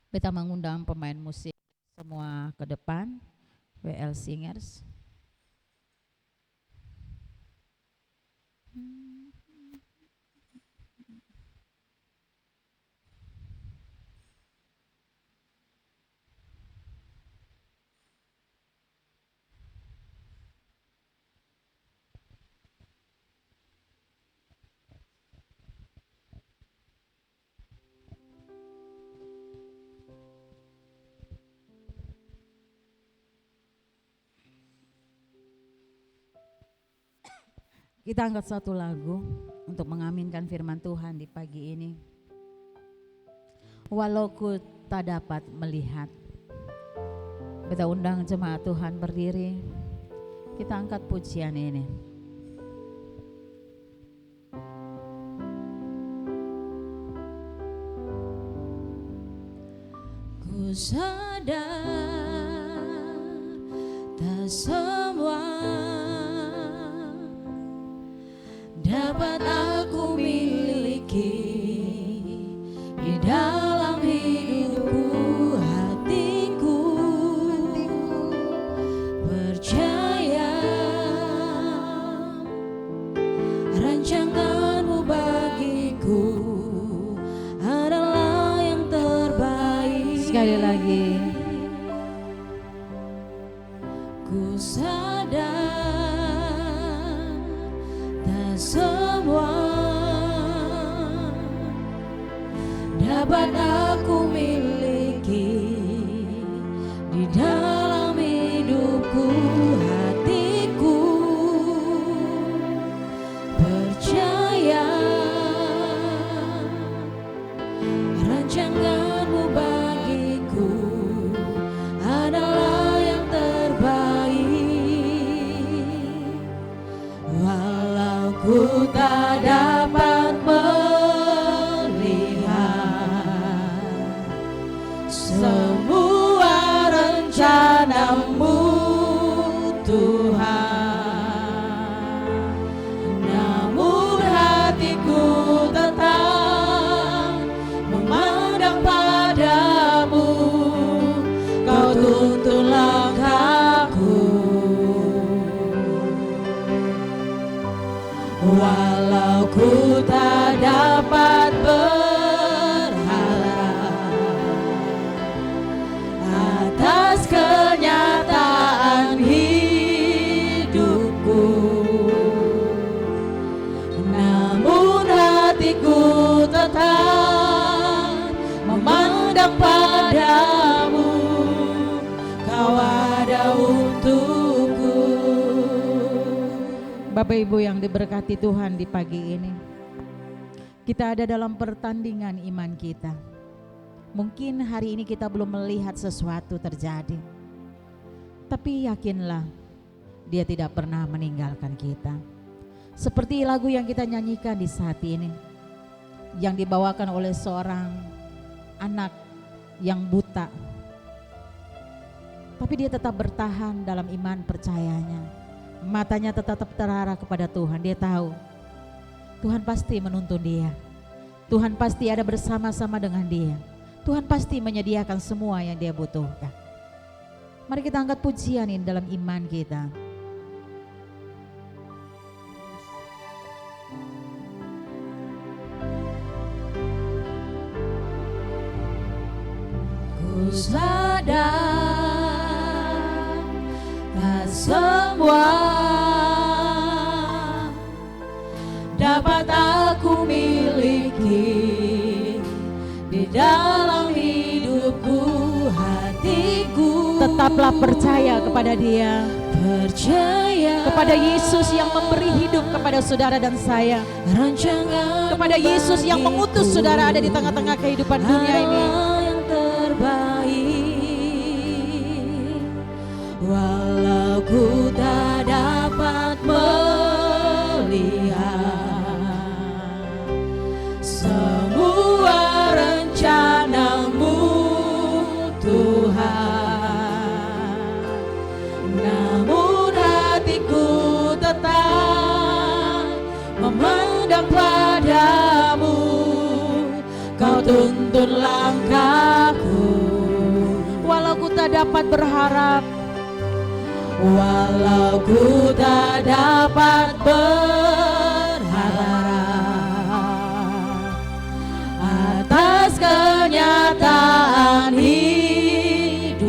S1: Kita mengundang pemain musik semua ke depan, WL Singers. Kita angkat satu lagu untuk mengaminkan firman Tuhan di pagi ini. Walau ku tak dapat melihat. Kita undang jemaat Tuhan berdiri. Kita angkat pujian ini. Ku sadar
S2: tak semua dapat aku miliki di dalam hidupku. Hatiku percaya rancanganmu bagiku adalah yang terbaik.
S1: Sekali lagi.
S2: Ku sadar tak semua dapat aku miliki di dalam hidupku. Hatiku percaya rancanganmu bagiku adalah yang terbaik. Walau ku tak dapat melihat semua rencanamu Tuhan, namun hatiku tetap memandang padamu. Kau tuntun langkahku. Walau ku tak dapat berharap atas kenyataan hidupku, namun hatiku tetap memandang padamu. Kau ada untukku.
S1: Bapak Ibu yang diberkati Tuhan, di pagi ini kita ada dalam pertandingan iman kita. Mungkin hari ini kita belum melihat sesuatu terjadi, tapi yakinlah Dia tidak pernah meninggalkan kita. Seperti lagu yang kita nyanyikan di saat ini, yang dibawakan oleh seorang anak yang buta, tapi dia tetap bertahan dalam iman percayanya. Matanya tetap terarah kepada Tuhan. Dia tahu Tuhan pasti menuntun dia, Tuhan pasti ada bersama-sama dengan dia, Tuhan pasti menyediakan semua yang dia butuhkan. Mari kita angkat pujian ini dalam iman kita.
S2: Ku sadar tak semua dapat aku miliki di dalam hidupku. Hatiku
S1: Tetaplah percaya kepada Dia,
S2: percaya
S1: kepada Yesus yang memberi hidup kepada saudara dan saya,
S2: rancangan
S1: kepada Yesus yang mengutus saudara ada di tengah-tengah kehidupan dunia ini.
S2: yang terbaik. Walau ku tak dapat melihat semua rencanamu Tuhan, namun hatiku tetap memandang padamu. Kau tuntun langkahku.
S1: Walau ku tak dapat berharap,
S2: walau ku tak dapat berharap atas kenyataan hidupku,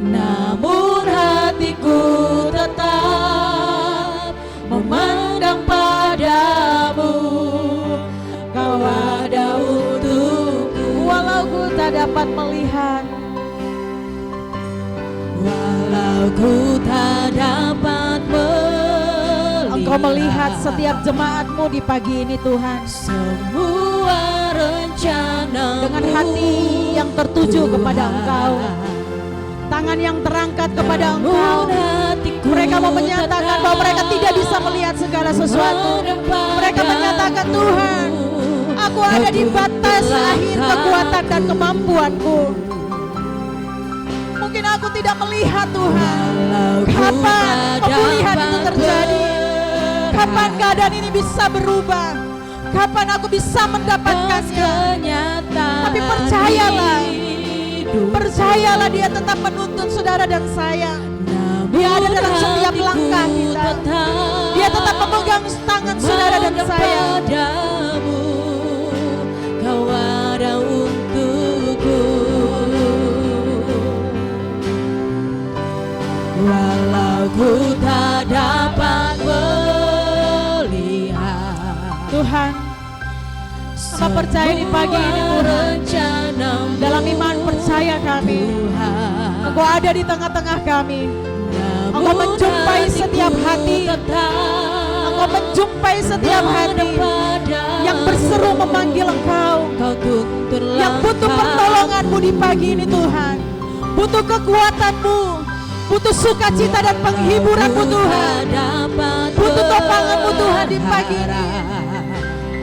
S2: namun hatiku tetap memandang padamu. Kau ada untukku.
S1: walau ku tak dapat melihat,
S2: walau ku tak dapat melihat,
S1: Engkau melihat setiap jemaat-Mu di pagi ini Tuhan,
S2: semua rencana
S1: dengan hati yang tertuju kepada Engkau, tangan yang terangkat kepada Engkau. Mereka mau menyatakan bahwa mereka tidak bisa melihat segala sesuatu. Mereka menyatakan, Tuhan, aku ada di batas akhir kekuatan dan kemampuanku. Mungkin aku tidak melihat Tuhan.
S2: Walau ku
S1: Kapan
S2: tak
S1: pemulihan itu
S2: dapat
S1: terjadi? Kapan keadaan ini bisa berubah? Kapan aku bisa mendapatkannya? Tapi percayalah, percayalah Dia tetap menuntun saudara dan saya. Dia ada dalam setiap langkah kita. Dia tetap memegang tangan saudara dan saya.
S2: Padamu, Kau ada untukku. Walau ku tak dapat melihat,
S1: Tuhan, Hamba percaya di pagi ini Tuhan, dalam iman percaya kami, Engkau ada di tengah-tengah kami. Engkau menjumpai setiap hati, Engkau menjumpai setiap hati yang berseru memanggil Engkau, yang butuh pertolongan-Mu di pagi ini Tuhan, butuh kekuatan-Mu, butuh sukacita dan penghiburan-Mu Tuhan, butuh topangan-Mu Tuhan di pagi ini.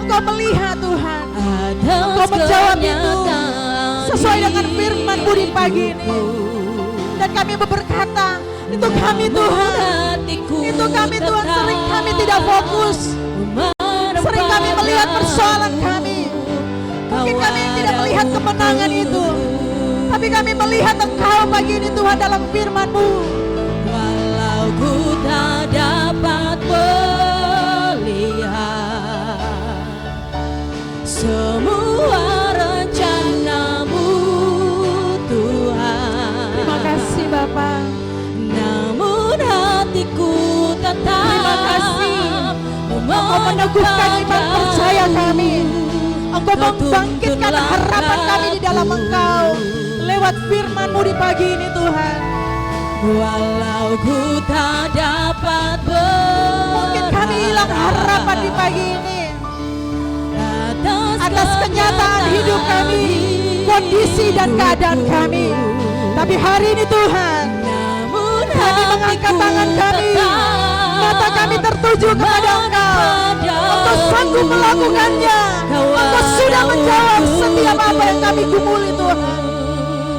S1: Engkau melihat Tuhan, Engkau menjawab itu sesuai dengan firman-Mu di pagi ini. Dan kami berkata, itu kami Tuhan, itu kami Tuhan, sering kami tidak fokus, sering kami melihat persoalan kami. Mungkin kami tidak melihat kemenangan itu, tapi kami melihat Engkau pagi ini Tuhan dalam firman-Mu.
S2: Walau ku tak dapat melihat semua rencana-Mu Tuhan.
S1: Terima kasih Bapa.
S2: Namun hatiku tetap
S1: Terima kasih. Engkau meneguhkan iman percaya kami. Engkau membangkitkan harapan kami di dalam Engkau lewat firman-Mu di pagi ini Tuhan.
S2: Walau ku tak dapat
S1: Mungkin kami hilang harapan di pagi ini atas kenyataan hidup kami, kondisi dan keadaan kami. Tapi hari ini Tuhan, kami mengangkat tangan kami, mata kami tertuju kepada Engkau. Engkau sanggup melakukannya. Engkau sudah menjawab setiap apa yang kami gumuli Tuhan.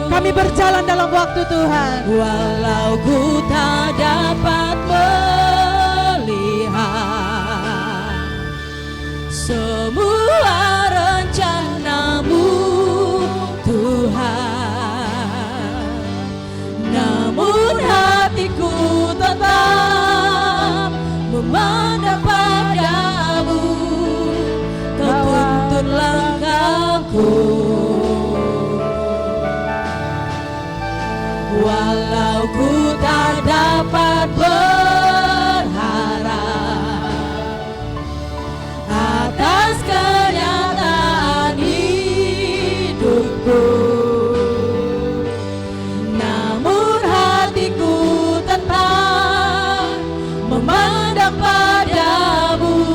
S1: Kami berjalan dalam waktu Tuhan.
S2: Walau ku tak dapat melihat semua rencana-Mu Tuhan, namun hatiku tetap memandang padamu. Kau tuntun langkahku. Walau ku tak dapat berharap atas kenyataan hidupku, namun hatiku tetap memandang padamu.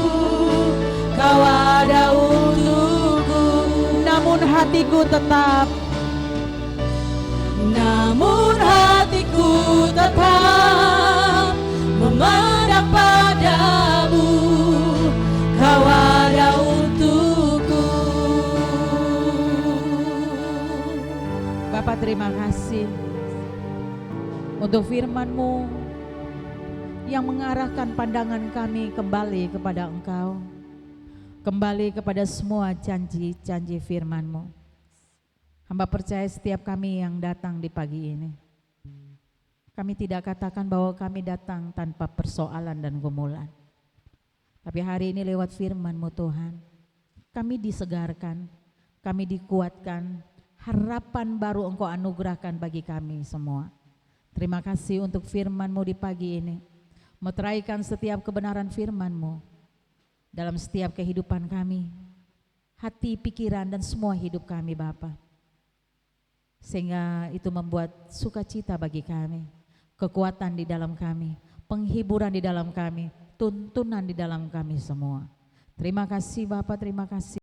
S2: Kau ada untukku.
S1: Namun hatiku tetap,
S2: namun hatiku tetap memandang padamu. Kau ada untukku.
S1: Bapak terima kasih untuk firman-Mu yang mengarahkan pandangan kami kembali kepada Engkau, kembali kepada semua janji-janji firman-Mu. Hamba percaya setiap kami yang datang di pagi ini, kami tidak katakan bahwa kami datang tanpa persoalan dan gumulan. Tapi hari ini lewat firman-Mu Tuhan, kami disegarkan, kami dikuatkan, harapan baru Engkau anugerahkan bagi kami semua. Terima kasih untuk firman-Mu di pagi ini, meteraikan setiap kebenaran firman-Mu dalam setiap kehidupan kami, hati, pikiran, dan semua hidup kami Bapa. Sehingga itu membuat sukacita bagi kami, kekuatan di dalam kami, penghiburan di dalam kami, tuntunan di dalam kami semua. Terima kasih Bapa, terima kasih.